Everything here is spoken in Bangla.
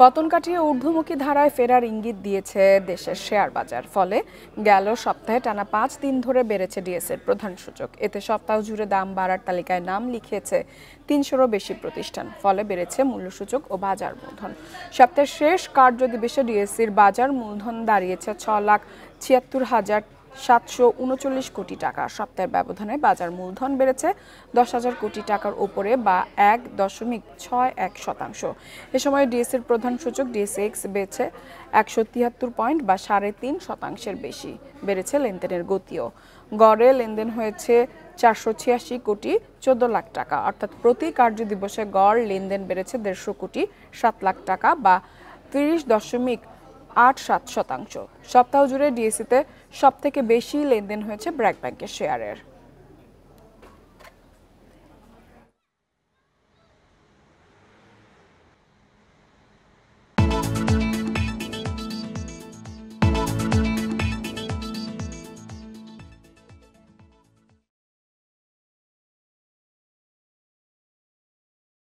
পতন কাটিয়ে ঊর্ধ্বমুখী ধারায় ফেরার ইঙ্গিত দিয়েছে দেশের শেয়ার বাজার। ফলে গেল সপ্তাহে টানা 5 দিন ধরে বেড়েছে ডিএসইর প্রধান সূচক। এতে সপ্তাহ জুড়ে দাম বাড়ার তালিকায় নাম লিখিয়েছে 300-রও বেশি প্রতিষ্ঠান। ফলে বেড়েছে মূল্যসূচক ও বাজার মূলধন। সপ্তাহের শেষ কার্যদিবসে ডিএসইর বাজার মূলধন দাঁড়িয়েছে 6,76,739 কোটি টাকা। সপ্তাহের ব্যবধানে বাজার মূলধন বেড়েছে 10,000 কোটি টাকার উপরে বা 1.61%। এ সময় ডিএসইর প্রধান সূচক ডিএসইএক্স বেড়েছে 173 পয়েন্ট বা 3.5%-এর বেশি। বেড়েছে লেনদেনের গতিও। গড়ে লেনদেন হয়েছে 486 কোটি 14 লাখ টাকা, অর্থাৎ প্রতি কার্যদিবসে গড় লেনদেন বেড়েছে 150 কোটি 7 লাখ টাকা বা 30.87%। সপ্তাহ জুড়ে ডিএসইতে সবথেকে বেশি লেনদেন হয়েছে ব্র্যাক ব্যাংকের শেয়ারের।